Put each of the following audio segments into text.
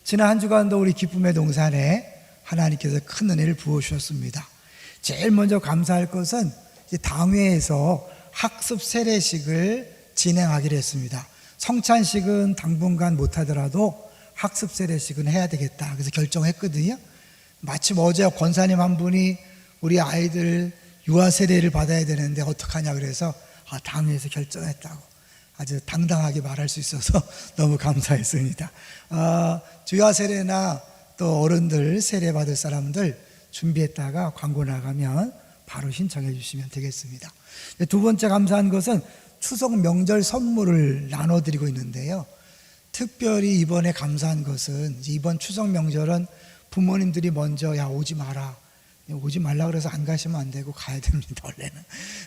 지난 한 주간도 우리 기쁨의 동산에 하나님께서 큰 은혜를 부어주셨습니다. 제일 먼저 감사할 것은 당회에서 학습 세례식을 진행하기로 했습니다. 성찬식은 당분간 못하더라도 학습 세례식은 해야 되겠다, 그래서 결정했거든요. 마침 어제 권사님 한 분이 우리 아이들 유아 세례를 받아야 되는데 어떡하냐 그래서 당회에서 결정했다고 아주 당당하게 말할 수 있어서 너무 감사했습니다. 유아 세례나 또 어른들 세례 받을 사람들 준비했다가 광고 나가면 바로 신청해 주시면 되겠습니다. 두 번째 감사한 것은 추석 명절 선물을 나눠드리고 있는데요. 특별히 이번에 감사한 것은 이번 추석 명절은 부모님들이 먼저 오지 마라, 오지 말라 그래서 안 가시면 안 되고 가야 됩니다. 원래는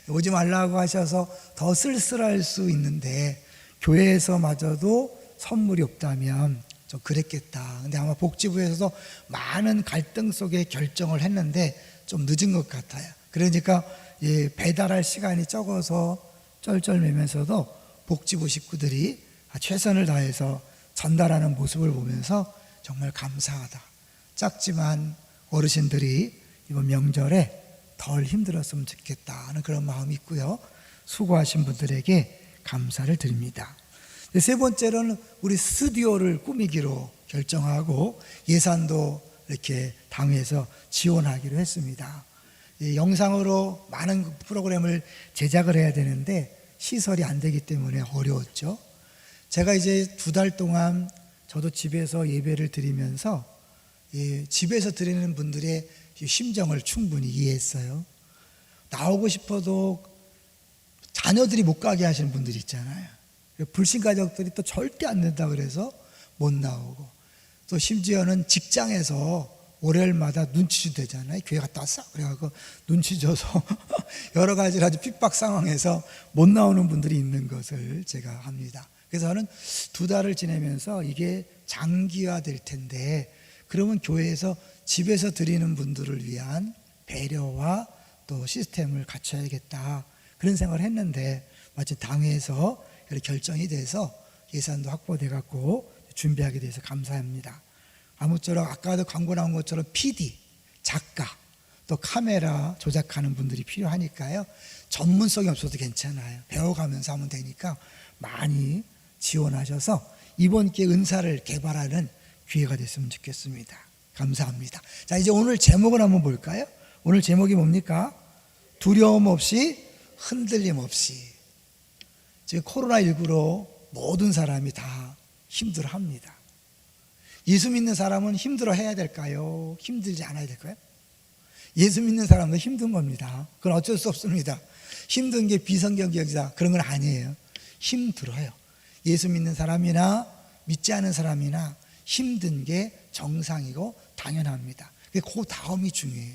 오지 말라고 하셔서 더 쓸쓸할 수 있는데 교회에서마저도 선물이 없다면 좀 그랬겠다. 근데 아마 복지부에서도 많은 갈등 속에 결정을 했는데 좀 늦은 것 같아요. 그러니까 배달할 시간이 적어서 쩔쩔매면서도 복지부 식구들이 최선을 다해서 전달하는 모습을 보면서 정말 감사하다. 작지만 어르신들이 이번 명절에 덜 힘들었으면 좋겠다는 그런 마음이 있고요. 수고하신 분들에게 감사를 드립니다. 세 번째로는 우리 스튜디오를 꾸미기로 결정하고 예산도 이렇게 당회에서 지원하기로 했습니다. 영상으로 많은 프로그램을 제작을 해야 되는데 시설이 안 되기 때문에 어려웠죠. 제가 이제 2달 동안 저도 집에서 예배를 드리면서 집에서 드리는 분들의 심정을 충분히 이해했어요. 나오고 싶어도 자녀들이 못 가게 하시는 분들이 있잖아요. 불신 가족들이 또 절대 안 된다 그래서 못 나오고, 또 심지어는 직장에서 월요일마다 눈치 주되잖아요. 교회 갔다 왔어? 그래갖고 눈치 줘서 여러 가지로 아주 핍박 상황에서 못 나오는 분들이 있는 것을 제가 합니다. 그래서 저는 2달을 지내면서 이게 장기화될 텐데 그러면 교회에서 집에서 드리는 분들을 위한 배려와 또 시스템을 갖춰야겠다, 그런 생각을 했는데 마치 당회에서 결정이 돼서 예산도 확보돼 갖고 준비하게 돼서 감사합니다. 아무쪼록 아까도 광고 나온 것처럼 PD, 작가, 또 카메라 조작하는 분들이 필요하니까요. 전문성이 없어도 괜찮아요. 배워가면서 하면 되니까 많이 지원하셔서 이번 기회에 은사를 개발하는 기회가 됐으면 좋겠습니다. 감사합니다. 자, 이제 오늘 제목을 한번 볼까요? 오늘 제목이 뭡니까? 두려움 없이 흔들림 없이. 지금 코로나19로 모든 사람이 다 힘들어합니다. 예수 믿는 사람은 힘들어해야 될까요? 힘들지 않아야 될까요? 예수 믿는 사람도 힘든 겁니다. 그건 어쩔 수 없습니다. 힘든 게 비성경적이다 그런 건 아니에요. 힘들어요. 예수 믿는 사람이나 믿지 않은 사람이나 힘든 게 정상이고 당연합니다. 그 다음이 중요해요.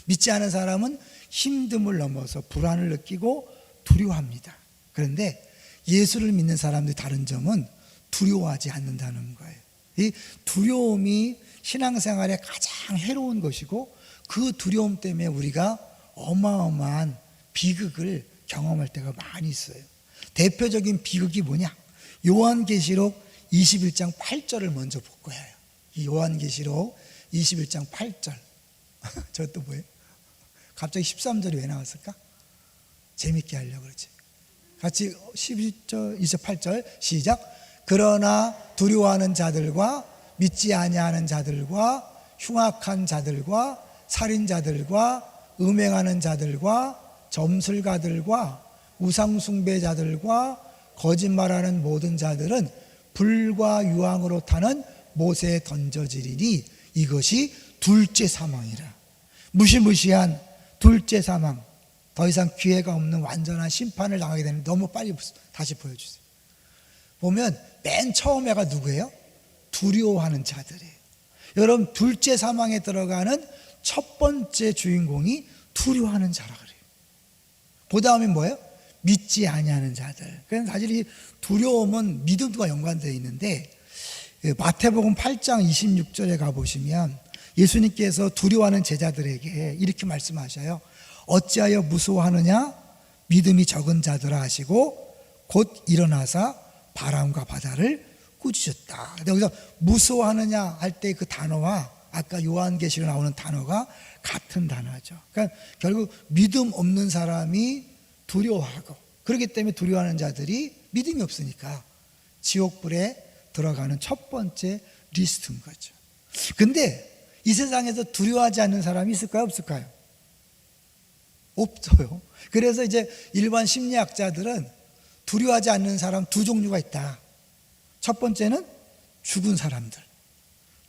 믿지 않은 사람은 힘듦을 넘어서 불안을 느끼고 두려워합니다. 그런데 예수를 믿는 사람들의 다른 점은 두려워하지 않는다는 거예요. 이 두려움이 신앙생활에 가장 해로운 것이고 그 두려움 때문에 우리가 어마어마한 비극을 경험할 때가 많이 있어요. 대표적인 비극이 뭐냐? 요한계시록 21장 8절을 먼저 볼 거예요. 이 요한계시록 21장 8절. 저것도 뭐예요? 갑자기 13절이 왜 나왔을까? 재밌게 하려고 그러지. 같이 11절, 28절 시작. 그러나 두려워하는 자들과 믿지 아니하는 자들과 흉악한 자들과 살인자들과 음행하는 자들과 점술가들과 우상숭배자들과 거짓말하는 모든 자들은 불과 유황으로 타는 못에 던져지리니 이것이 둘째 사망이라. 무시무시한 둘째 사망, 더 이상 기회가 없는 완전한 심판을 당하게 되는. 너무 빨리 다시 보여주세요. 보면 맨 처음에가 누구예요? 두려워하는 자들이에요. 여러분, 둘째 사망에 들어가는 첫 번째 주인공이 두려워하는 자라 그래요. 그 다음에 뭐예요? 믿지 아니하는 자들. 그래서 사실 이 두려움은 믿음과 연관되어 있는데 마태복음 8장 26절에 가보시면 예수님께서 두려워하는 제자들에게 이렇게 말씀하셔요. 어찌하여 무서워하느냐? 믿음이 적은 자들아 하시고 곧 일어나사 바람과 바다를 꾸짖었다. 근데 여기서 무서워하느냐 할 때 그 단어와 아까 요한계시록 나오는 단어가 같은 단어죠. 그러니까 결국 믿음 없는 사람이 두려워하고, 그렇기 때문에 두려워하는 자들이 믿음이 없으니까 지옥불에 들어가는 첫 번째 리스트인 거죠. 근데 이 세상에서 두려워하지 않는 사람이 있을까요? 없을까요? 없어요. 그래서 이제 일반 심리학자들은 두려워하지 않는 사람 두 종류가 있다. 첫 번째는 죽은 사람들,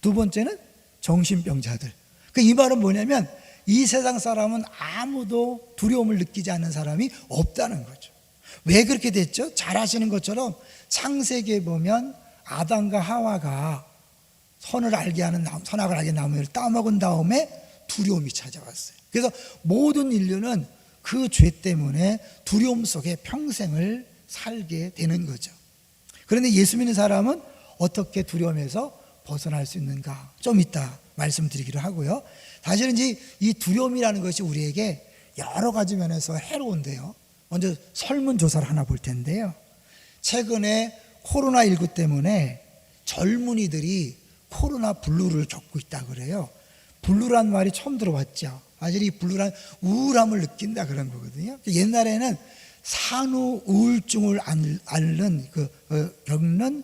두 번째는 정신병자들. 이 말은 뭐냐면 이 세상 사람은 아무도 두려움을 느끼지 않는 사람이 없다는 거죠. 왜 그렇게 됐죠? 잘 아시는 것처럼 창세기에 보면 아담과 하와가 선악을 알게 하는 나무를 따먹은 다음에 두려움이 찾아왔어요. 그래서 모든 인류는 그 죄 때문에 두려움 속에 평생을 살게 되는 거죠. 그런데 예수 믿는 사람은 어떻게 두려움에서 벗어날 수 있는가? 좀 이따 말씀드리기로 하고요. 사실은 이 두려움이라는 것이 우리에게 여러 가지 면에서 해로운데요. 먼저 설문조사를 하나 볼 텐데요. 최근에 코로나19 때문에 젊은이들이 코로나 블루를 겪고 있다 그래요. 블루란 말이 처음 들어봤죠. 사실 이 블루란 우울함을 느낀다 그런 거거든요. 옛날에는 산후 우울증을 앓는 겪는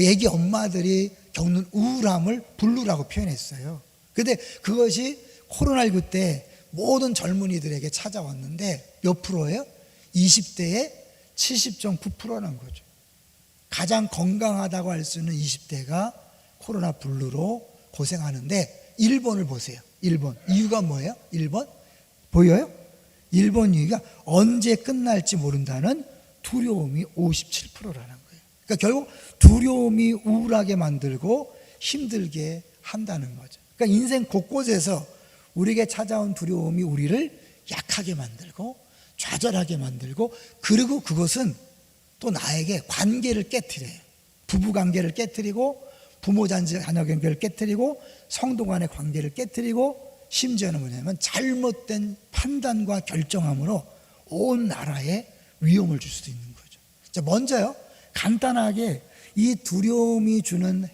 애기 엄마들이 겪는 우울함을 블루라고 표현했어요. 근데 그것이 코로나19 때 모든 젊은이들에게 찾아왔는데 몇 프로예요? 20대에 70.9%라는 거죠. 가장 건강하다고 할 수 있는 20대가 코로나 블루로 고생하는데 일본을 보세요. 일본. 이유가 뭐예요? 일본? 보여요? 일본 이유가 언제 끝날지 모른다는 두려움이 57%라는 거예요. 그러니까 결국 두려움이 우울하게 만들고 힘들게 한다는 거죠. 그러니까 인생 곳곳에서 우리에게 찾아온 두려움이 우리를 약하게 만들고 좌절하게 만들고, 그리고 그것은 또 나에게 관계를 깨트려요. 부부 관계를 깨트리고, 부모 자녀 관계를 깨트리고, 성도 간의 관계를 깨트리고, 심지어는 뭐냐면 잘못된 판단과 결정함으로 온 나라에 위험을 줄 수도 있는 거죠. 자, 먼저요, 간단하게 이 두려움이 주는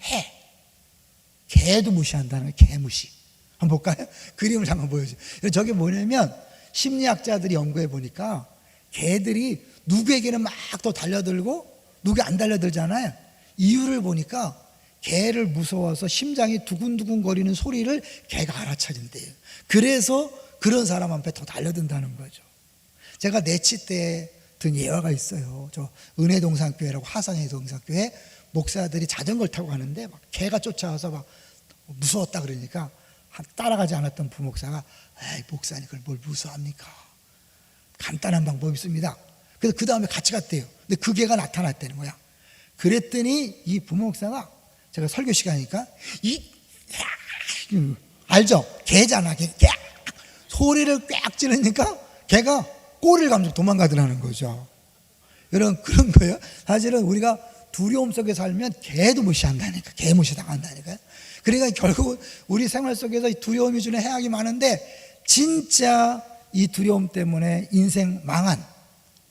개도 무시한다는 거예요. 개무시. 한번 볼까요? 그림을 잠깐 보여주세요. 저게 뭐냐면 심리학자들이 연구해 보니까 개들이 누구에게는 막 또 달려들고 누구에 안 달려들잖아요. 이유를 보니까 개를 무서워서 심장이 두근두근 거리는 소리를 개가 알아차린대요. 그래서 그런 사람 앞에 더 달려든다는 거죠. 제가 내치 때 든 예화가 있어요. 저 은혜동산교회라고 하산의 동산교회 목사들이 자전거를 타고 가는데 막 개가 쫓아와서 막 무서웠다 그러니까 따라가지 않았던 부목사가, 에이 목사님 그걸 뭘 무서워합니까? 간단한 방법이 있습니다. 그래서 그 다음에 같이 갔대요. 근데 그 개가 나타났다는 거야. 그랬더니 이 부목사가, 제가 설교 시간이니까 알죠? 개잖아. 개. 소리를 꽉 지르니까 개가 꼬리를 감고 도망가더라는 거죠. 여러분, 그런 거예요. 사실은 우리가 두려움 속에 살면 개도 무시한다니까. 개 무시당한다니까요. 그러니까 결국 우리 생활 속에서 이 두려움이 주는 해악이 많은데, 진짜 이 두려움 때문에 인생 망한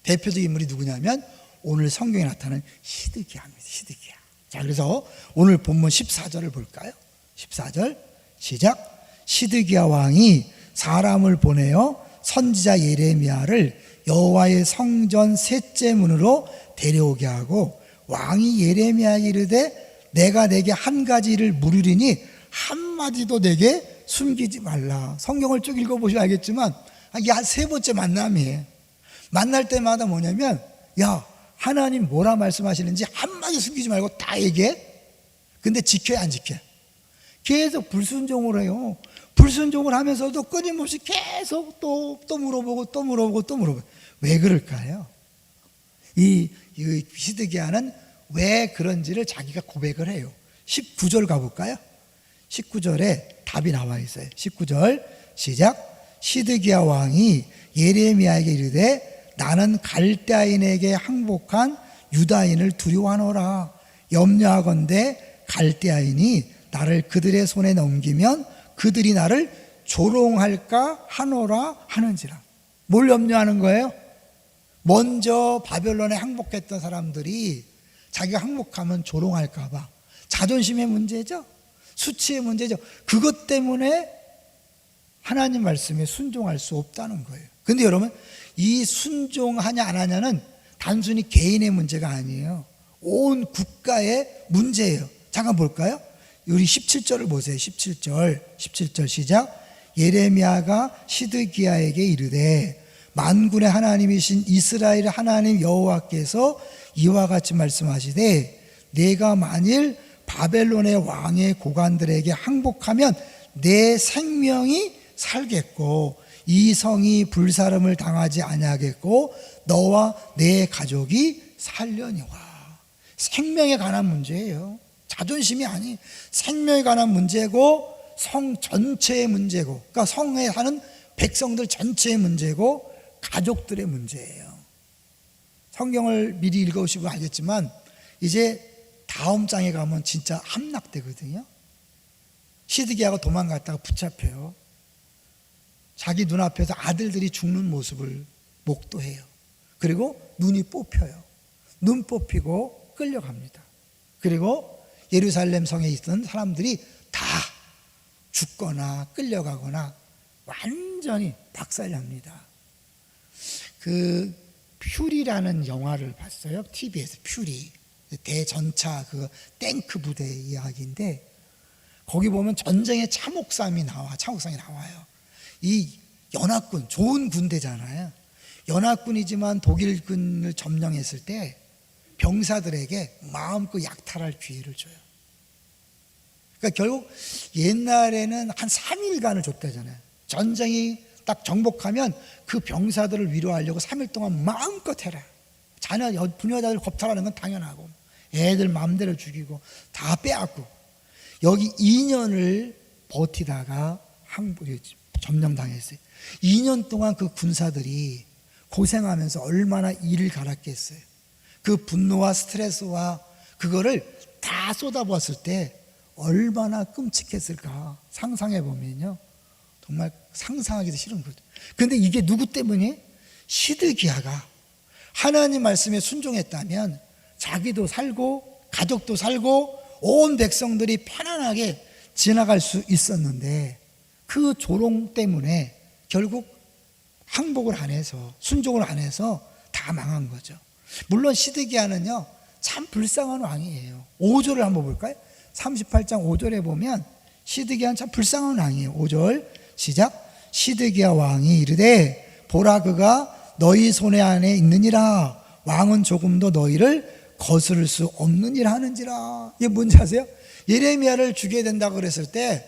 대표적인 인물이 누구냐면 오늘 성경에 나타나는 시드기야입니다. 시드기야. 자, 그래서 오늘 본문 14절을 볼까요? 14절 시작. 시드기야 왕이 사람을 보내어 선지자 예레미야를 여호와의 성전 셋째 문으로 데려오게 하고, 왕이 예레미야에게 이르되 내가 내게 한 가지 일을 물으리니 한마디도 내게 숨기지 말라. 성경을 쭉 읽어보시면 알겠지만 이게 세 번째 만남이에요. 만날 때마다 뭐냐면, 야, 하나님 뭐라 말씀하시는지 한마디 숨기지 말고 다 얘기해. 근데 지켜야 안 지켜? 계속 불순종을 해요. 불순종을 하면서도 끊임없이 계속 또 물어보고. 왜 그럴까요? 이 시드기야는 왜 그런지를 자기가 고백을 해요. 19절 가볼까요? 19절에 답이 나와 있어요. 19절 시작. 시드기야 왕이 예레미야에게 이르되 나는 갈대아인에게 항복한 유다인을 두려워하노라. 염려하건대 갈대아인이 나를 그들의 손에 넘기면 그들이 나를 조롱할까 하노라 하는지라. 뭘 염려하는 거예요? 먼저 바벨론에 항복했던 사람들이 자기가 항복하면 조롱할까봐. 자존심의 문제죠. 수치의 문제죠. 그것 때문에 하나님 말씀에 순종할 수 없다는 거예요. 근데 여러분, 이 순종하냐 안 하냐는 단순히 개인의 문제가 아니에요. 온 국가의 문제예요. 잠깐 볼까요? 우리 17절을 보세요. 17절 시작. 예레미야가 시드기야에게 이르되 만군의 하나님이신 이스라엘 하나님 여호와께서 이와 같이 말씀하시되 내가 만일 바벨론의 왕의 고관들에게 항복하면 내 생명이 살겠고 이 성이 불사름을 당하지 아니하겠고 너와 내 가족이 살려니와. 생명에 관한 문제예요. 자존심이 아니, 생명에 관한 문제고 성 전체의 문제고, 그러니까 성에 사는 백성들 전체의 문제고 가족들의 문제예요. 성경을 미리 읽어오시고 알겠지만 이제 다음 장에 가면 진짜 함락되거든요. 시드기야가 도망갔다가 붙잡혀요. 자기 눈앞에서 아들들이 죽는 모습을 목도해요. 그리고 눈이 뽑혀요. 눈 뽑히고 끌려갑니다. 그리고 예루살렘 성에 있던 사람들이 다 죽거나 끌려가거나 완전히 박살납니다. 그 퓨리라는 영화를 봤어요. TV에서. 퓨리, 대전차 그 탱크 부대 이야기인데 거기 보면 전쟁의 참혹상이 나와요. 이 연합군, 좋은 군대잖아요. 연합군이지만 독일군을 점령했을 때 병사들에게 마음껏 약탈할 기회를 줘요. 그러니까 결국 옛날에는 한 3일간을 줬다잖아요. 전쟁이 딱 정복하면 그 병사들을 위로하려고 3일 동안 마음껏 해라. 부녀자들 겁탈하는 건 당연하고 애들 마음대로 죽이고 다 빼앗고 여기 2년을 버티다가 점령당했어요. 2년 동안 그 군사들이 고생하면서 얼마나 일을 갈았겠어요. 그 분노와 스트레스와 그거를 다 쏟아부었을 때 얼마나 끔찍했을까 상상해 보면요, 정말 상상하기도 싫은 거죠. 그런데 이게 누구 때문에? 시드기야가 하나님 말씀에 순종했다면 자기도 살고 가족도 살고 온 백성들이 편안하게 지나갈 수 있었는데 그 조롱 때문에 결국 항복을 안 해서 순종을 안 해서 다 망한 거죠. 물론 시드기야는요 참 불쌍한 왕이에요. 5절을 한번 볼까요? 38장 5절에 보면 시드기야는 참 불쌍한 왕이에요. 5절 시작. 시드기야 왕이 이르되 보라 그가 너희 손에 안에 있느니라. 왕은 조금도 너희를 거스를 수 없느니라 하는지라. 이게 뭔지 아세요? 예레미야를 죽여야 된다고 그랬을 때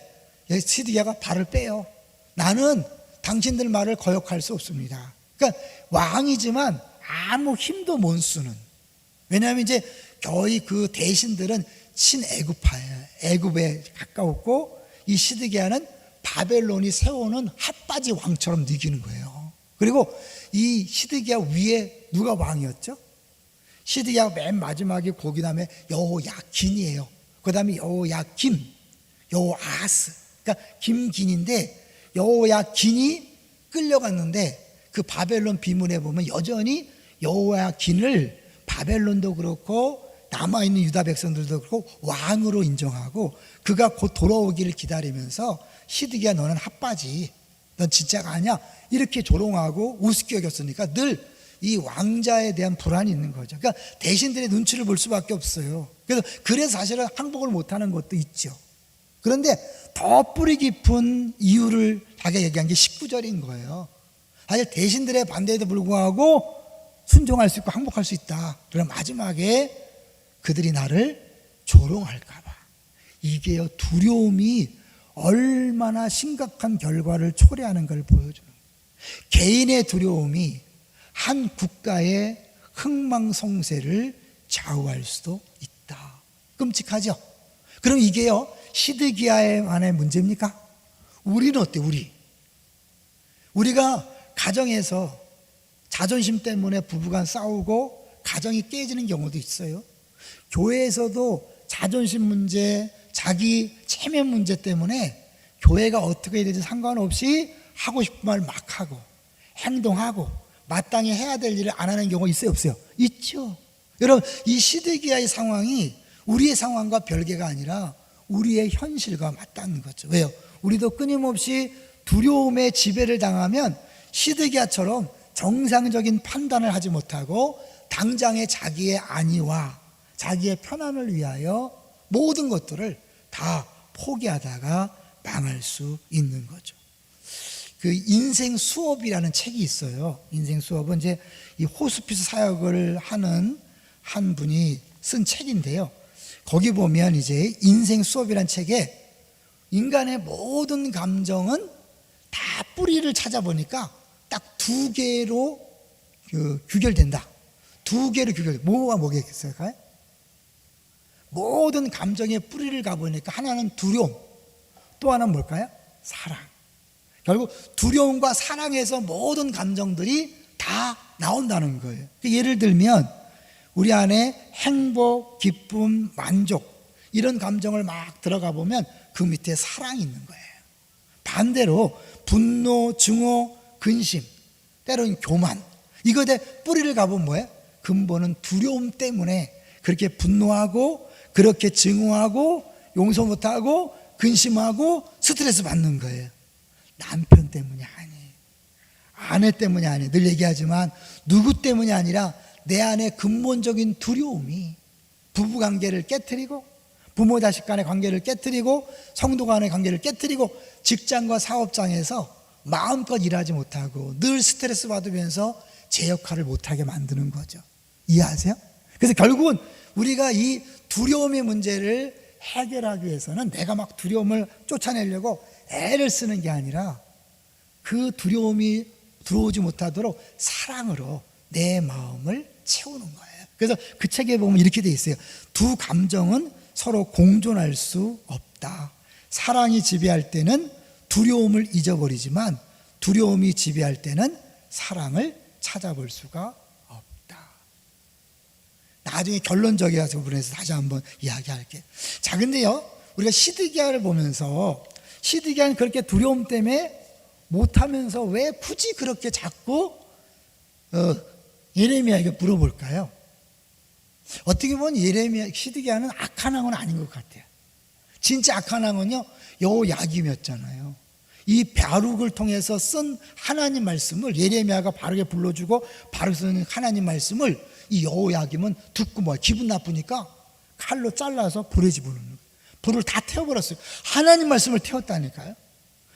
시드기야가 발을 빼요. 나는 당신들 말을 거역할 수 없습니다. 그러니까 왕이지만 아무 힘도 못 쓰는. 왜냐하면 이제 거의 그 대신들은 친애굽파예요. 애굽에 가까웠고 이 시드기야는 바벨론이 세우는 핫바지 왕처럼 느끼는 거예요. 그리고 이 시드기야 위에 누가 왕이었죠? 시드기야가 맨 마지막에 거기 다음에 여호야긴이에요. 그 다음에 여호야김, 여호아스, 그러니까 김긴인데 여호야긴이 끌려갔는데 그 바벨론 비문에 보면 여전히 여호야긴을 바벨론도 그렇고 남아있는 유다 백성들도 그렇고 왕으로 인정하고 그가 곧 돌아오기를 기다리면서 시드기야 너는 핫바지, 넌 진짜가 아니야 이렇게 조롱하고 우습게 여겼으니까 늘 이 왕자에 대한 불안이 있는 거죠. 그러니까 대신들의 눈치를 볼 수밖에 없어요. 그래서 사실은 항복을 못하는 것도 있죠. 그런데 더 뿌리 깊은 이유를 자기가 얘기한 게 19절인 거예요. 사실 대신들의 반대에도 불구하고 순종할 수 있고 항복할 수 있다. 그럼 마지막에 그들이 나를 조롱할까 봐. 이게요, 두려움이 얼마나 심각한 결과를 초래하는 걸 보여주는 거예요. 개인의 두려움이 한 국가의 흥망성쇠를 좌우할 수도 있다. 끔찍하죠? 그럼 이게요, 시드기야만의 문제입니까? 우리는 어때? 우리가 가정에서 자존심 때문에 부부간 싸우고 가정이 깨지는 경우도 있어요. 교회에서도 자존심 문제, 자기 체면 문제 때문에 교회가 어떻게 해야 되는지 상관없이 하고 싶은 말 막 하고 행동하고 마땅히 해야 될 일을 안 하는 경우가 있어요, 없어요? 있죠. 여러분, 이 시드기야의 상황이 우리의 상황과 별개가 아니라 우리의 현실과 맞닿는 거죠. 왜요? 우리도 끊임없이 두려움의 지배를 당하면 시드기야처럼 정상적인 판단을 하지 못하고 당장의 자기의 안위와 자기의 편안을 위하여 모든 것들을 다 포기하다가 망할 수 있는 거죠. 그 인생 수업이라는 책이 있어요. 인생 수업은 이제 이 호스피스 사역을 하는 한 분이 쓴 책인데요. 거기 보면 이제 인생 수업이라는 책에 인간의 모든 감정은 다 뿌리를 찾아보니까 딱 두 개로 규결된다. 두 개로 규결돼. 뭐가 뭐겠을까요? 모든 감정의 뿌리를 가보니까 하나는 두려움, 또 하나는 뭘까요? 사랑. 결국 두려움과 사랑에서 모든 감정들이 다 나온다는 거예요. 예를 들면 우리 안에 행복, 기쁨, 만족 이런 감정을 막 들어가 보면 그 밑에 사랑이 있는 거예요. 반대로 분노, 증오, 근심, 때로는 교만, 이거에 뿌리를 가보면 뭐예요? 근본은 두려움 때문에 그렇게 분노하고 그렇게 증오하고 용서 못하고 근심하고 스트레스 받는 거예요. 남편 때문이 아니에요. 아내 때문이 아니에요. 늘 얘기하지만 누구 때문이 아니라 내 안에 근본적인 두려움이 부부관계를 깨트리고 부모 자식 간의 관계를 깨트리고 성도 간의 관계를 깨트리고 직장과 사업장에서 마음껏 일하지 못하고 늘 스트레스 받으면서 제 역할을 못하게 만드는 거죠. 이해하세요? 그래서 결국은 우리가 이 두려움의 문제를 해결하기 위해서는 내가 막 두려움을 쫓아내려고 애를 쓰는 게 아니라 그 두려움이 들어오지 못하도록 사랑으로 내 마음을 채우는 거예요. 그래서 그 책에 보면 이렇게 돼 있어요. 두 감정은 서로 공존할 수 없다. 사랑이 지배할 때는 두려움을 잊어버리지만 두려움이 지배할 때는 사랑을 찾아볼 수가 없다. 나중에 결론적이라서 그 부분에서 다시 한번 이야기할게요. 자, 근데요, 우리가 시드기야를 보면서 시드기야는 그렇게 두려움 때문에 못하면서 왜 굳이 그렇게 자꾸 예레미야에게 물어볼까요? 어떻게 보면 시드기야는 악한 왕은 아닌 것 같아요. 진짜 악한 왕은요, 여호야김이었잖아요. 이 바룩을 통해서 쓴 하나님 말씀을 예레미야가 바르게 불러주고 바르게 쓴 하나님 말씀을 이 여호야김은 듣고 기분 나쁘니까 칼로 잘라서 불에 집어넣는 거예요. 불을 다 태워버렸어요. 하나님 말씀을 태웠다니까요.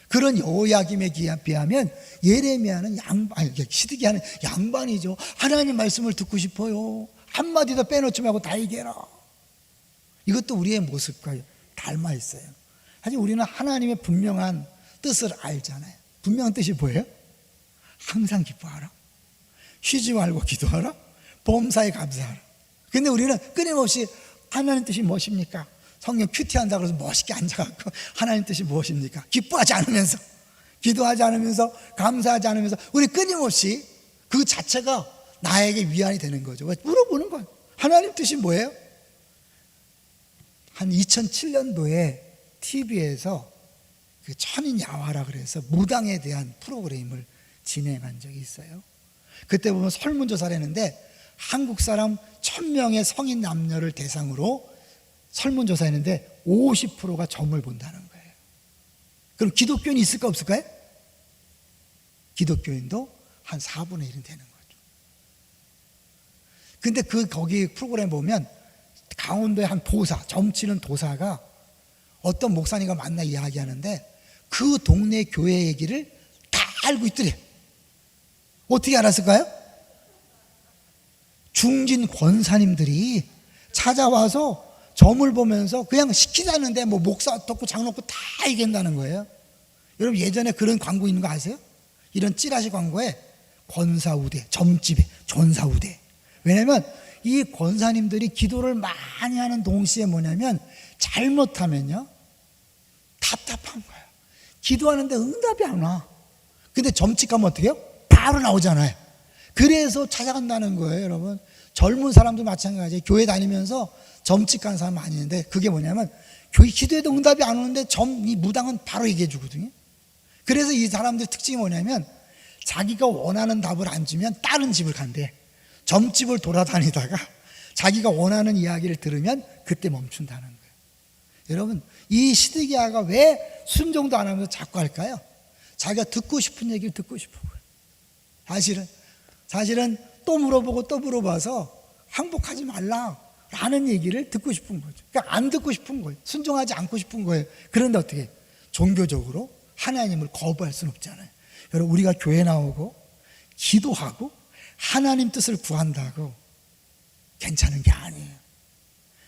그런 여호야김에 비하면 예레미야는 시드기야는 양반이죠. 하나님 말씀을 듣고 싶어요. 한마디도 빼놓지 말고 다 얘기해라. 이것도 우리의 모습과 닮아 있어요. 사실 우리는 하나님의 분명한 뜻을 알잖아요. 분명한 뜻이 뭐예요? 항상 기뻐하라, 쉬지 말고 기도하라, 범사에 감사하라. 근데 우리는 끊임없이 하나님 뜻이 무엇입니까? 성경 큐티한다고 해서 멋있게 앉아갖고 하나님 뜻이 무엇입니까? 기뻐하지 않으면서, 기도하지 않으면서, 감사하지 않으면서 우리 끊임없이 그 자체가 나에게 위안이 되는 거죠. 물어보는 거예요. 하나님 뜻이 뭐예요? 한 2007년도에 TV에서 그 천인 야화라 그래서 무당에 대한 프로그램을 진행한 적이 있어요. 그때 보면 설문조사를 했는데 한국 사람 1000명의 성인 남녀를 대상으로 설문조사했는데 50%가 점을 본다는 거예요. 그럼 기독교인이 있을까 없을까요? 기독교인도 한 4분의 1은 되는 거죠. 근데 거기 프로그램 보면 강원도의 한 도사, 점치는 도사가 어떤 목사님과 만나 이야기하는데 그 동네 교회 얘기를 다 알고 있더래요. 어떻게 알았을까요? 중진 권사님들이 찾아와서 점을 보면서 그냥 시키자는데 목사 어떻고 장로 없고 다 얘기한다는 거예요. 여러분 예전에 그런 광고 있는 거 아세요? 이런 찌라시 광고에 권사우대, 점집에 전사우대. 왜냐면 이 권사님들이 기도를 많이 하는 동시에 뭐냐면 잘못하면요 답답한 거예요. 기도하는데 응답이 안 와. 근데 점집가면 어떻게 해요? 바로 나오잖아요. 그래서 찾아간다는 거예요. 여러분 젊은 사람도 마찬가지예요. 교회 다니면서 점집 간 사람 많이 있는데 그게 뭐냐면 교회 기도해도 응답이 안 오는데 이 무당은 바로 얘기해 주거든요. 그래서 이 사람들 특징이 뭐냐면 자기가 원하는 답을 안 주면 다른 집을 간대. 점집을 돌아다니다가 자기가 원하는 이야기를 들으면 그때 멈춘다는 거예요. 여러분, 이 시드기야가 왜 순종도 안 하면서 자꾸 할까요? 자기가 듣고 싶은 얘기를 듣고 싶은 거예요. 사실은 또 물어보고 또 물어봐서 항복하지 말라라는 얘기를 듣고 싶은 거죠. 그러니까 안 듣고 싶은 거예요. 순종하지 않고 싶은 거예요. 그런데 어떻게 종교적으로 하나님을 거부할 수는 없잖아요. 여러분, 우리가 교회 나오고 기도하고 하나님 뜻을 구한다고 괜찮은 게 아니에요.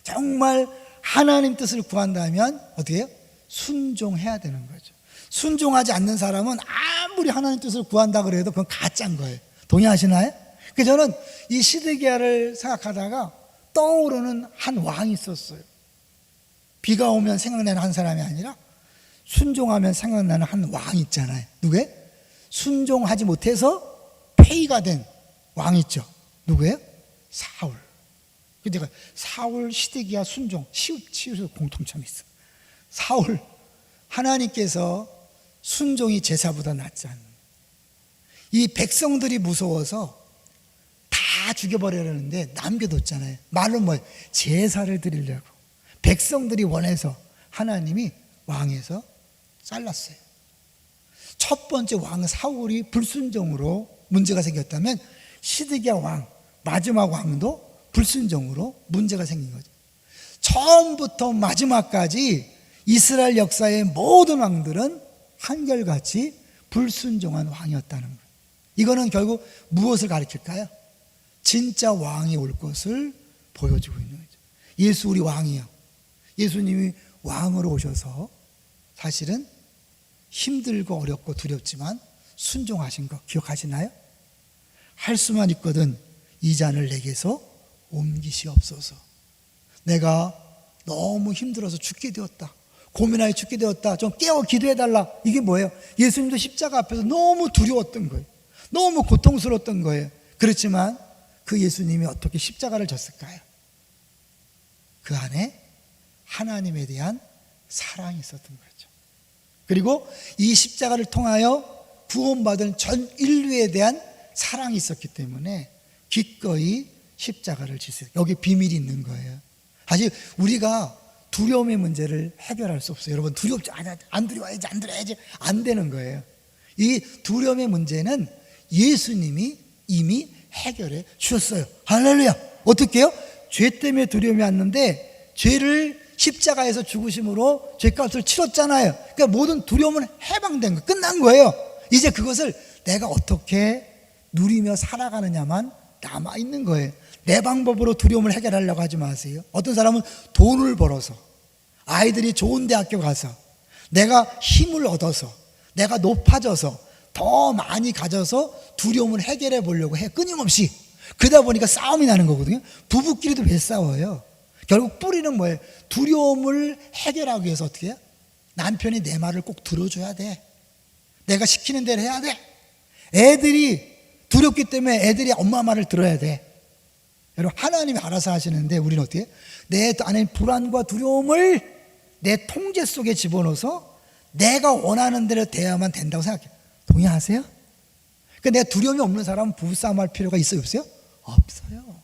정말 하나님 뜻을 구한다면 어떻게 해요? 순종해야 되는 거죠. 순종하지 않는 사람은 아무리 하나님 뜻을 구한다 그래도 그건 가짜인 거예요. 동의하시나요? 그래서 저는 이 시드기야를 생각하다가 떠오르는 한 왕이 있었어요. 비가 오면 생각나는 한 사람이 아니라 순종하면 생각나는 한 왕이 있잖아요. 누구예요? 순종하지 못해서 폐위가 된 왕이 있죠. 누구예요? 사울. 근데 사울, 시드기야, 순종, 치유에서 공통점이 있어. 사울, 하나님께서 순종이 제사보다 낫지 않는, 이 백성들이 무서워서 다 죽여버리려는데 남겨뒀잖아요. 말로 뭐예요? 제사를 드리려고. 백성들이 원해서 하나님이 왕에서 잘랐어요. 첫 번째 왕 사울이 불순종으로 문제가 생겼다면 시드기야 왕, 마지막 왕도 불순종으로 문제가 생긴 거죠. 처음부터 마지막까지 이스라엘 역사의 모든 왕들은 한결같이 불순종한 왕이었다는 거예요. 이거는 결국 무엇을 가리킬까요? 진짜 왕이 올 것을 보여주고 있는 거죠. 예수 우리 왕이요. 예수님이 왕으로 오셔서 사실은 힘들고 어렵고 두렵지만 순종하신 거 기억하시나요? 할 수만 있거든 이 잔을 내게서 옮기시옵소서. 내가 너무 힘들어서 죽게 되었다. 고민하여 죽게 되었다. 좀 깨워 기도해달라. 이게 뭐예요? 예수님도 십자가 앞에서 너무 두려웠던 거예요. 너무 고통스러웠던 거예요. 그렇지만 그 예수님이 어떻게 십자가를 졌을까요? 그 안에 하나님에 대한 사랑이 있었던 거죠. 그리고 이 십자가를 통하여 구원받은 전 인류에 대한 사랑이 있었기 때문에 기꺼이 십자가를 지세요. 여기 비밀이 있는 거예요. 사실 우리가 두려움의 문제를 해결할 수 없어요. 여러분, 두렵지 않아, 안 두려워야지, 안 두려워야지, 안 되는 거예요. 이 두려움의 문제는 예수님이 이미 해결해 주셨어요. 할렐루야. 어떻게 해요? 죄 때문에 두려움이 왔는데 죄를 십자가에서 죽으심으로 죄값을 치렀잖아요. 그러니까 모든 두려움은 해방된 거, 끝난 거예요. 이제 그것을 내가 어떻게 누리며 살아가느냐만 남아있는 거예요. 내 방법으로 두려움을 해결하려고 하지 마세요. 어떤 사람은 돈을 벌어서, 아이들이 좋은 대학교 가서, 내가 힘을 얻어서, 내가 높아져서, 더 많이 가져서 두려움을 해결해 보려고 해. 끊임없이. 그러다 보니까 싸움이 나는 거거든요. 부부끼리도 왜 싸워요? 결국 뿌리는 뭐예요? 두려움을 해결하기 위해서 어떻게 해요? 남편이 내 말을 꼭 들어줘야 돼. 내가 시키는 대로 해야 돼. 애들이 두렵기 때문에 애들이 엄마 말을 들어야 돼. 여러분, 하나님이 알아서 하시는데 우리는 어떻게 해요? 내 안에 불안과 두려움을 내 통제 속에 집어넣어서 내가 원하는 대로 대야만 된다고 생각해요. 동의하세요? 그러니까 내가 두려움이 없는 사람은 부부싸움할 필요가 있어요, 없어요? 없어요.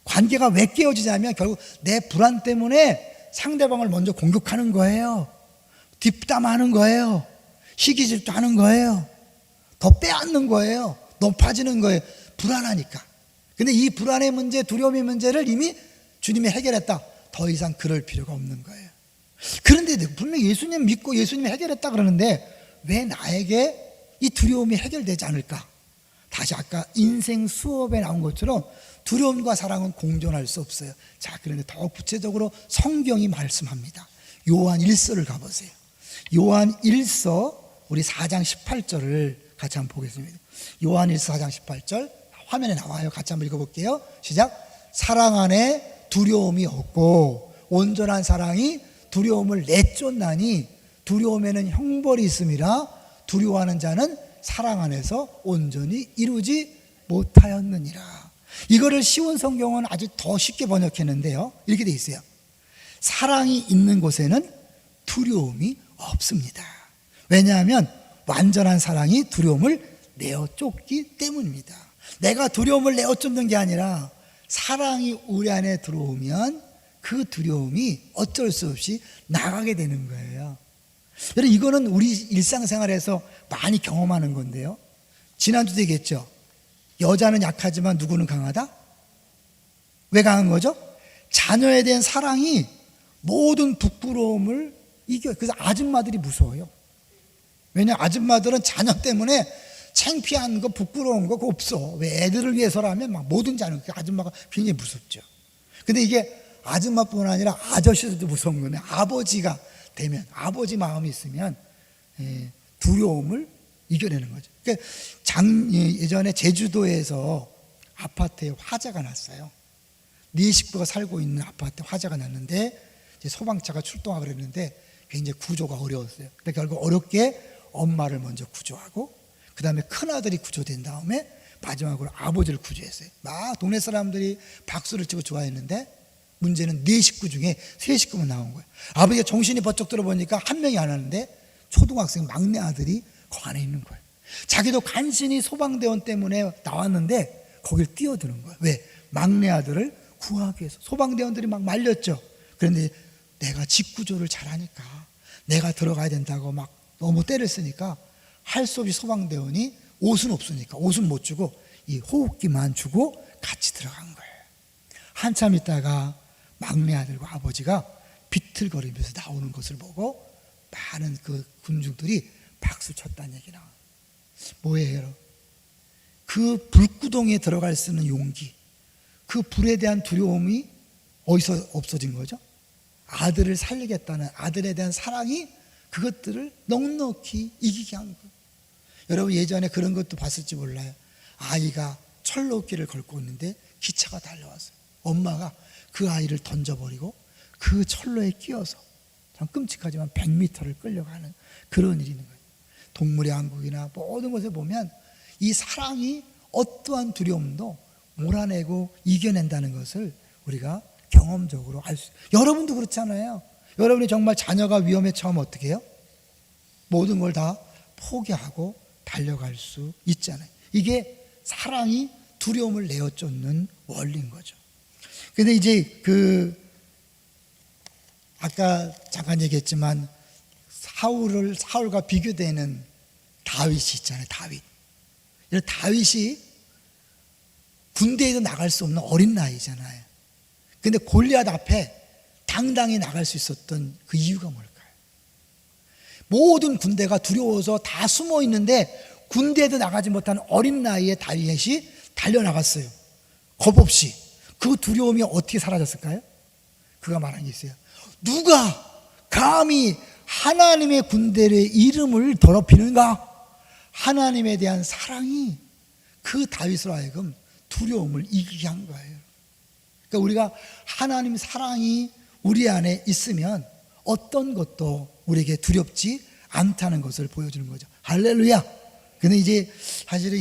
관계가 왜 깨어지냐면 결국 내 불안 때문에 상대방을 먼저 공격하는 거예요. 뒷담하는 거예요. 시기질투하는 거예요. 더 빼앗는 거예요. 높아지는 거예요. 불안하니까. 근데 이 불안의 문제, 두려움의 문제를 이미 주님이 해결했다. 더 이상 그럴 필요가 없는 거예요. 그런데 분명히 예수님 믿고 예수님이 해결했다 그러는데 왜 나에게 이 두려움이 해결되지 않을까? 다시 아까 인생 수업에 나온 것처럼 두려움과 사랑은 공존할 수 없어요. 자, 그런데 더 구체적으로 성경이 말씀합니다. 요한 1서를 가보세요. 요한 1서 우리 4장 18절을 같이 한번 보겠습니다. 요한 1서 4장 18절 화면에 나와요. 같이 한번 읽어볼게요. 시작. 사랑 안에 두려움이 없고 온전한 사랑이 두려움을 내쫓나니 두려움에는 형벌이 있음이라 두려워하는 자는 사랑 안에서 온전히 이루지 못하였느니라. 이거를 쉬운 성경은 아주 더 쉽게 번역했는데요. 이렇게 돼 있어요. 사랑이 있는 곳에는 두려움이 없습니다. 왜냐하면 완전한 사랑이 두려움을 내어 쫓기 때문입니다. 내가 두려움을 내어 쫓는 게 아니라 사랑이 우리 안에 들어오면 그 두려움이 어쩔 수 없이 나가게 되는 거예요. 여러분, 이거는 우리 일상생활에서 많이 경험하는 건데요. 지난주도 얘기했죠. 여자는 약하지만 누구는 강하다? 왜 강한 거죠? 자녀에 대한 사랑이 모든 부끄러움을 이겨요. 그래서 아줌마들이 무서워요. 왜냐하면 아줌마들은 자녀 때문에 창피한 거, 부끄러운 거 그거 없어. 왜? 애들을 위해서라면 막 뭐든지 하는 그 아줌마가 굉장히 무섭죠. 근데 이게 아줌마뿐 아니라 아저씨들도 무서운 거네. 아버지가 되면, 아버지 마음이 있으면 두려움을 이겨내는 거죠. 그러니까 예전에 제주도에서 아파트에 화재가 났어요. 네 식구가 살고 있는 아파트에 화재가 났는데 이제 소방차가 출동하고 그랬는데 굉장히 구조가 어려웠어요. 근데 결국 어렵게 엄마를 먼저 구조하고 그 다음에 큰아들이 구조된 다음에 마지막으로 아버지를 구조했어요. 막 동네 사람들이 박수를 치고 좋아했는데 문제는 네 식구 중에 세 식구만 나온 거예요. 아버지가 정신이 번쩍 들어보니까 한 명이 안 하는데 초등학생 막내 아들이 그 안에 있는 거예요. 자기도 간신히 소방대원 때문에 나왔는데 거길 뛰어드는 거예요. 왜? 막내 아들을 구하기 위해서. 소방대원들이 막 말렸죠. 그런데 내가 직구조를 잘하니까 내가 들어가야 된다고 막 너무 때를 쓰니까 할 수 없이 소방대원이 옷은 없으니까 옷은 못 주고 이 호흡기만 주고 같이 들어간 거예요. 한참 있다가 막내 아들과 아버지가 비틀거리면서 나오는 것을 보고 많은 그 군중들이 박수 쳤다는 얘기 나와요. 뭐예요? 그 불구덩이에 들어갈 수 있는 용기, 그 불에 대한 두려움이 어디서 없어진 거죠? 아들을 살리겠다는 아들에 대한 사랑이 그것들을 넉넉히 이기게 한 거예요. 여러분, 예전에 그런 것도 봤을지 몰라요. 아이가 철로길을 걷고 있는데 기차가 달려왔어요. 엄마가 그 아이를 던져버리고 그 철로에 끼어서 참 끔찍하지만 100m를 끌려가는 그런 일이 있는 거예요. 동물의 왕국이나 모든 것에 보면 이 사랑이 어떠한 두려움도 몰아내고 이겨낸다는 것을 우리가 경험적으로 알 수. 여러분도 그렇잖아요. 여러분이 정말 자녀가 위험에 처하면 어떻게 해요? 모든 걸 다 포기하고 달려갈 수 있잖아요. 이게 사랑이 두려움을 내어쫓는 원리인 거죠. 근데 이제 아까 잠깐 얘기했지만 사울과 비교되는 다윗이 있잖아요. 다윗이 군대에도 나갈 수 없는 어린 나이잖아요. 근데 골리앗 앞에 당당히 나갈 수 있었던 그 이유가 뭘까요? 모든 군대가 두려워서 다 숨어 있는데 군대에도 나가지 못하는 어린 나이에 다윗이 달려나갔어요. 겁 없이. 그 두려움이 어떻게 사라졌을까요? 그가 말한 게 있어요. 누가 감히 하나님의 군대의 이름을 더럽히는가? 하나님에 대한 사랑이 그 다윗으로 하여금 두려움을 이기게 한 거예요. 그러니까 우리가 하나님 사랑이 우리 안에 있으면 어떤 것도 우리에게 두렵지 않다는 것을 보여주는 거죠. 할렐루야. 근데 이제 사실은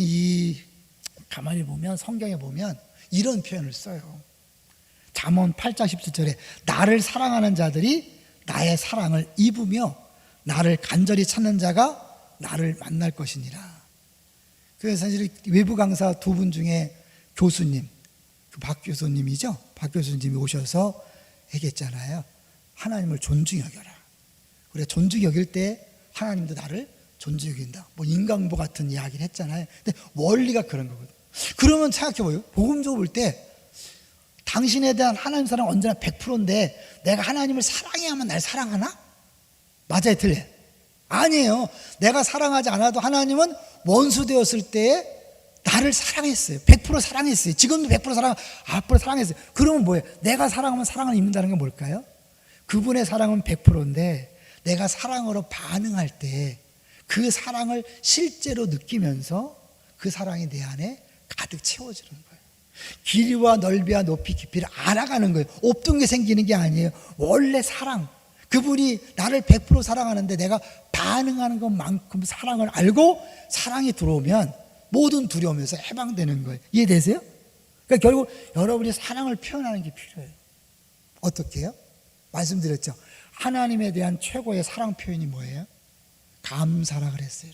가만히 보면 성경에 보면 이런 표현을 써요. 잠언 8장 17절에 나를 사랑하는 자들이 나의 사랑을 입으며 나를 간절히 찾는 자가 나를 만날 것이니라. 그래서 사실 외부 강사 두 분 중에 교수님, 박 교수님이죠. 박 교수님이 오셔서 얘기했잖아요. 하나님을 존중히 여겨라. 우리가 존중히 여길 때 하나님도 나를 존중히 여긴다. 뭐 인간보 같은 이야기를 했잖아요. 근데 원리가 그런 거거든요. 그러면 생각해봐요. 복음적으로 볼 때 당신에 대한 하나님 사랑 언제나 100%인데 내가 하나님을 사랑해야만 날 사랑하나? 맞아요, 틀려요? 아니에요. 내가 사랑하지 않아도 하나님은 원수 되었을 때에 나를 사랑했어요. 100% 사랑했어요. 지금도 100% 앞으로 사랑했어요. 그러면 뭐예요? 내가 사랑하면 사랑을 입는다는 건 뭘까요? 그분의 사랑은 100%인데 내가 사랑으로 반응할 때 그 사랑을 실제로 느끼면서 그 사랑이 내 안에 가득 채워지는 거예요. 길이와 넓이와 높이 깊이를 알아가는 거예요. 없던 게 생기는 게 아니에요. 원래 사랑. 그분이 나를 100% 사랑하는데 내가 반응하는 것만큼 사랑을 알고 사랑이 들어오면 모든 두려움에서 해방되는 거예요. 이해되세요? 그러니까 결국 여러분이 사랑을 표현하는 게 필요해요. 어떻게 해요? 말씀드렸죠. 하나님에 대한 최고의 사랑 표현이 뭐예요? 감사라 그랬어요.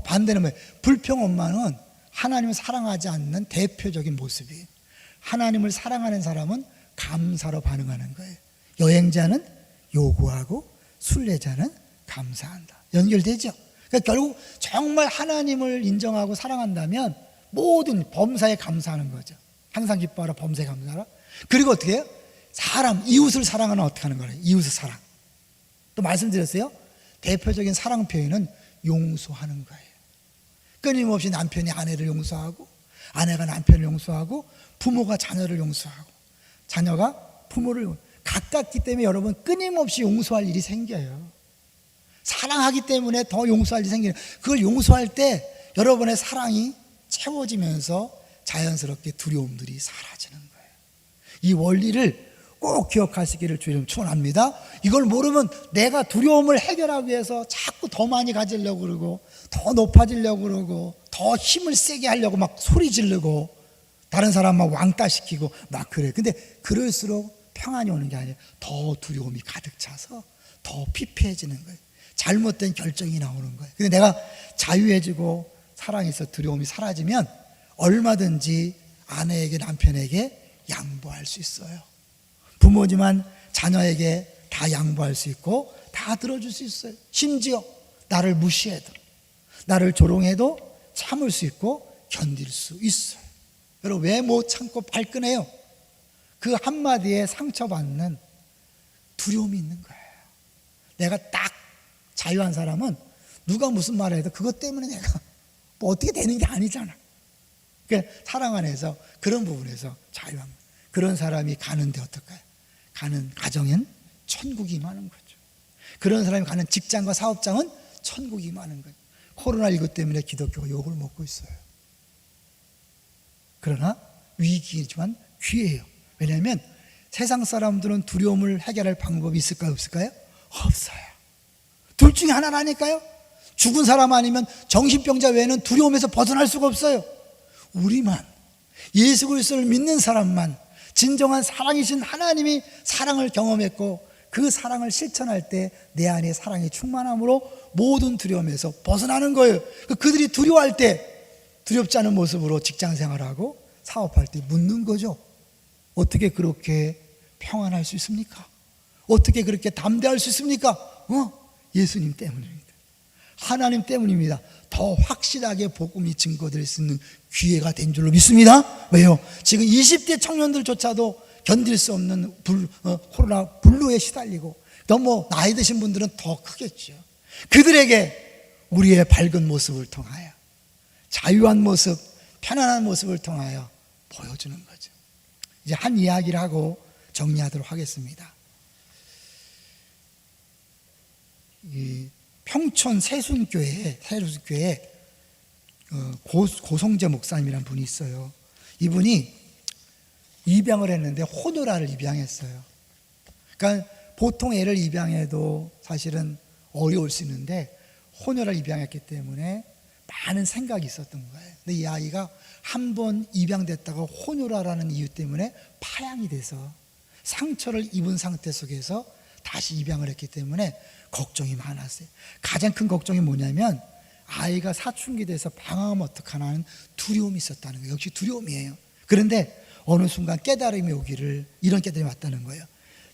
반대는 뭐예요? 불평 엄마는 하나님을 사랑하지 않는 대표적인 모습이에요. 하나님을 사랑하는 사람은 감사로 반응하는 거예요. 여행자는 요구하고 순례자는 감사한다. 연결되죠? 그러니까 결국 정말 하나님을 인정하고 사랑한다면 모든 범사에 감사하는 거죠. 항상 기뻐하라, 범사에 감사하라. 그리고 어떻게 해요? 사람, 이웃을 사랑하는 어떻게 하는 거예요? 이웃을 사랑. 또 말씀드렸어요. 대표적인 사랑 표현은 용서하는 거예요. 끊임없이 남편이 아내를 용서하고, 아내가 남편을 용서하고, 부모가 자녀를 용서하고, 자녀가 부모를 가깝기 때문에 여러분 끊임없이 용서할 일이 생겨요. 사랑하기 때문에 더 용서할 일이 생기는, 그걸 용서할 때 여러분의 사랑이 채워지면서 자연스럽게 두려움들이 사라지는 거예요. 이 원리를 꼭 기억하시기를 주님 축원합니다. 이걸 모르면 내가 두려움을 해결하기 위해서 자꾸 더 많이 가지려고 그러고, 더 높아지려고 그러고, 더 힘을 세게 하려고 막 소리 지르고, 다른 사람 막 왕따시키고 막 그래. 근데 그럴수록 평안이 오는 게 아니라 더 두려움이 가득 차서 더 피폐해지는 거예요. 잘못된 결정이 나오는 거예요. 근데 내가 자유해지고 사랑에서 두려움이 사라지면 얼마든지 아내에게, 남편에게 양보할 수 있어요. 부모지만 자녀에게 다 양보할 수 있고 다 들어줄 수 있어요. 심지어 나를 무시해도, 나를 조롱해도 참을 수 있고 견딜 수 있어요. 여러분, 왜 못 참고 발끈해요? 그 한마디에 상처받는 두려움이 있는 거예요. 내가 딱 자유한 사람은 누가 무슨 말을 해도 그것 때문에 내가 뭐 어떻게 되는 게 아니잖아. 그러니까 사랑 안에서 그런 부분에서 자유한 거예요. 그런 사람이 가는데 어떨까요? 가는 가정엔 천국이 임하는 거죠. 그런 사람이 가는 직장과 사업장은 천국이 임하는 거예요. 코로나19 때문에 기독교가 욕을 먹고 있어요. 그러나 위기이지만 귀해요. 왜냐하면 세상 사람들은 두려움을 해결할 방법이 있을까요? 없을까요? 없어요. 둘 중에 하나라니까요. 죽은 사람 아니면 정신병자 외에는 두려움에서 벗어날 수가 없어요. 우리만, 예수 그리스도를 믿는 사람만, 진정한 사랑이신 하나님이 사랑을 경험했고 그 사랑을 실천할 때 내 안에 사랑이 충만함으로 모든 두려움에서 벗어나는 거예요. 그들이 두려워할 때 두렵지 않은 모습으로 직장 생활하고 사업할 때 묻는 거죠. 어떻게 그렇게 평안할 수 있습니까? 어떻게 그렇게 담대할 수 있습니까? 예수님 때문입니다. 하나님 때문입니다. 더 확실하게 복음이 증거될 수 있는 기회가 된 줄로 믿습니다. 왜요? 지금 20대 청년들조차도 견딜 수 없는 코로나 불로에 시달리고, 너무 나이 드신 분들은 더 크겠죠. 그들에게 우리의 밝은 모습을 통하여, 자유한 모습, 편안한 모습을 통하여 보여주는 거죠. 이제 한 이야기를 하고 정리하도록 하겠습니다. 이 평촌 세순교회에 고성재 목사님이라는 분이 있어요. 이분이 입양을 했는데 호노라를 입양했어요. 그러니까 보통 애를 입양해도 사실은 어려울 수 있는데 호노라를 입양했기 때문에 많은 생각이 있었던 거예요. 근데 이 아이가 한 번 입양됐다가 호노라라는 이유 때문에 파양이 돼서 상처를 입은 상태 속에서 다시 입양을 했기 때문에 걱정이 많았어요. 가장 큰 걱정이 뭐냐면 아이가 사춘기 돼서 방황하면 어떡하나 하는 두려움이 있었다는 거예요. 역시 두려움이에요. 그런데 어느 순간 깨달음이 오기를, 이런 깨달음이 왔다는 거예요.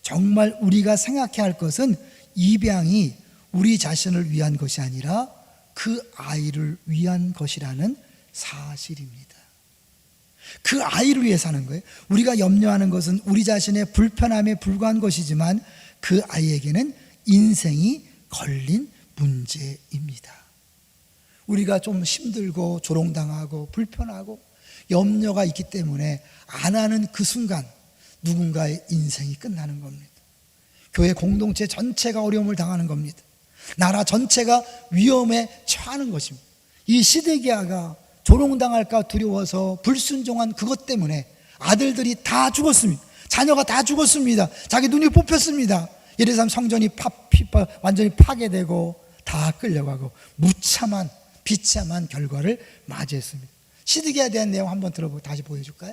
정말 우리가 생각해야 할 것은 입양이 우리 자신을 위한 것이 아니라 그 아이를 위한 것이라는 사실입니다. 그 아이를 위해서 하는 거예요. 우리가 염려하는 것은 우리 자신의 불편함에 불과한 것이지만 그 아이에게는 인생이 걸린 문제입니다. 우리가 좀 힘들고 조롱당하고 불편하고 염려가 있기 때문에 안 하는 그 순간 누군가의 인생이 끝나는 겁니다. 교회 공동체 전체가 어려움을 당하는 겁니다. 나라 전체가 위험에 처하는 것입니다. 이 시드기야가 조롱당할까 두려워서 불순종한 그것 때문에 아들들이 다 죽었습니다. 자녀가 다 죽었습니다. 자기 눈이 뽑혔습니다. 예루살렘 성전이 완전히 파괴되고 다 끌려가고 무참한 비참한 결과를 맞이했습니다. 시드기야에 대한 내용 한번 들어보고 다시 보여줄까요?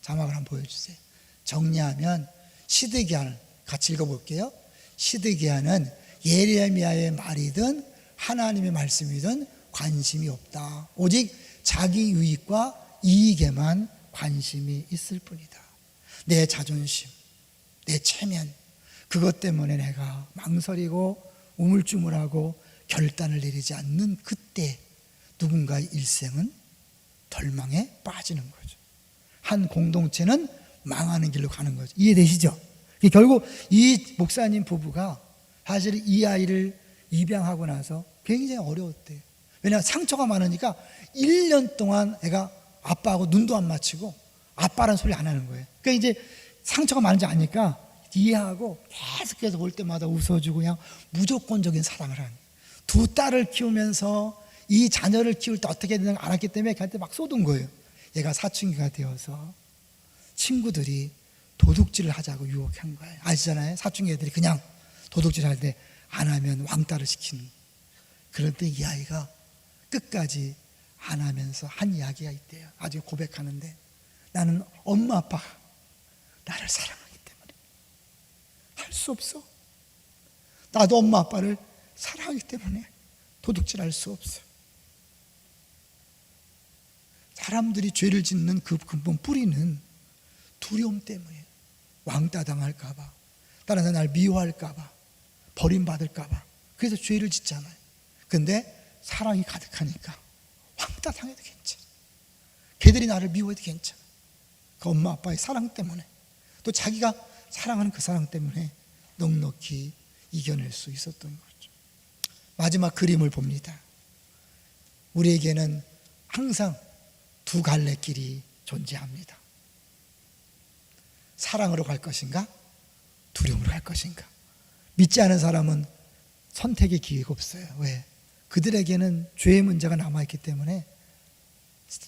자막을 한번 보여주세요. 정리하면 시드기야는 같이 읽어볼게요. 시드기야는 예레미야의 말이든 하나님의 말씀이든 관심이 없다. 오직 자기 유익과 이익에만 관심이 있을 뿐이다. 내 자존심, 내 체면, 그것 때문에 내가 망설이고 우물쭈물하고 결단을 내리지 않는 그때 누군가의 일생은 멸망에 빠지는 거죠. 한 공동체는 망하는 길로 가는 거죠. 이해되시죠? 결국 이 목사님 부부가 사실 이 아이를 입양하고 나서 굉장히 어려웠대요. 왜냐하면 상처가 많으니까 1년 동안 애가 아빠하고 눈도 안 맞추고 아빠라는 소리 안 하는 거예요. 그러니까 이제 상처가 많은지 아니까 이해하고 계속해서 올 때마다 웃어주고 그냥 무조건적인 사랑을 하는, 두 딸을 키우면서 이 자녀를 키울 때 어떻게 되는지 알았기 때문에 걔한테 막 쏟은 거예요. 얘가 사춘기가 되어서 친구들이 도둑질을 하자고 유혹한 거예요. 아시잖아요? 사춘기 애들이 그냥 도둑질 할 때 안 하면 왕따를 시키는. 그런데 이 아이가 끝까지 안 하면서 한 이야기가 있대요. 아주 고백하는데, 나는 엄마 아빠가 나를 사랑하기 때문에 할 수 없어. 나도 엄마 아빠를 사랑하기 때문에 도둑질할 수 없어. 사람들이 죄를 짓는 그 근본 뿌리는 두려움 때문이에요. 왕따 당할까 봐, 다른 사람 날 미워할까 봐, 버림받을까 봐. 그래서 죄를 짓잖아요. 근데 사랑이 가득하니까 왕따 당해도 괜찮아. 걔들이 나를 미워해도 괜찮아. 그 엄마 아빠의 사랑 때문에, 또 자기가 사랑하는 그 사랑 때문에 넉넉히 이겨낼 수 있었던 거죠. 마지막 그림을 봅니다. 우리에게는 항상 두 갈래 길이 존재합니다. 사랑으로 갈 것인가, 두려움으로 갈 것인가. 믿지 않은 사람은 선택의 기회가 없어요. 왜? 그들에게는 죄의 문제가 남아있기 때문에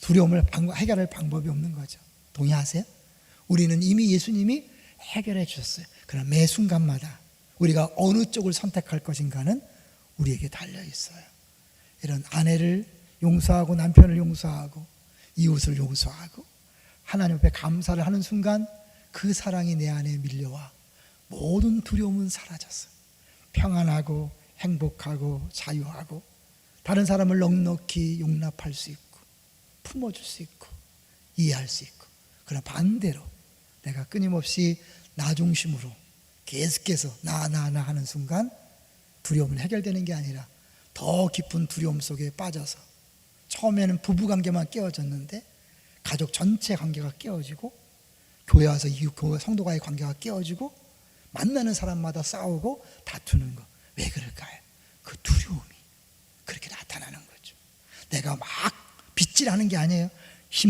두려움을 해결할 방법이 없는 거죠. 동의하세요? 우리는 이미 예수님이 해결해 주셨어요. 그러나 매 순간마다 우리가 어느 쪽을 선택할 것인가는 우리에게 달려 있어요. 이런 아내를 용서하고 남편을 용서하고 이웃을 용서하고 하나님 앞에 감사를 하는 순간 그 사랑이 내 안에 밀려와 모든 두려움은 사라졌어요. 평안하고 행복하고 자유하고 다른 사람을 넉넉히 용납할 수 있고 품어줄 수 있고 이해할 수 있고. 그러나 반대로 내가 끊임없이 나 중심으로 계속해서 나 하는 순간 두려움은 해결되는 게 아니라 더 깊은 두려움 속에 빠져서 처음에는 부부관계만 깨어졌는데 가족 전체 관계가 깨어지고 교회 와서 이웃 교회 성도와의 관계가 깨어지고 만나는 사람마다 싸우고 다투는 거. 왜 그럴까요? 그 두려움이 그렇게 나타나는 거죠. 내가 막 빗질하는 게 아니에요.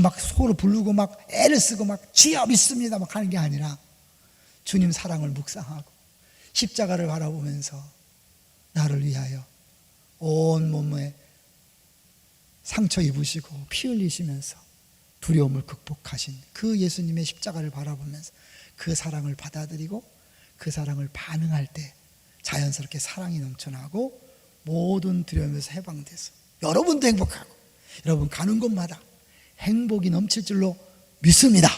막 소를 부르고 막 애를 쓰고 막 주여 믿습니다 막 하는 게 아니라 주님 사랑을 묵상하고 십자가를 바라보면서 나를 위하여 온 몸에 상처 입으시고 피 흘리시면서 두려움을 극복하신 그 예수님의 십자가를 바라보면서 그 사랑을 받아들이고 그 사랑을 반응할 때 자연스럽게 사랑이 넘쳐나고 모든 두려움에서 해방돼서 여러분도 행복하고 여러분 가는 곳마다 행복이 넘칠 줄로 믿습니다.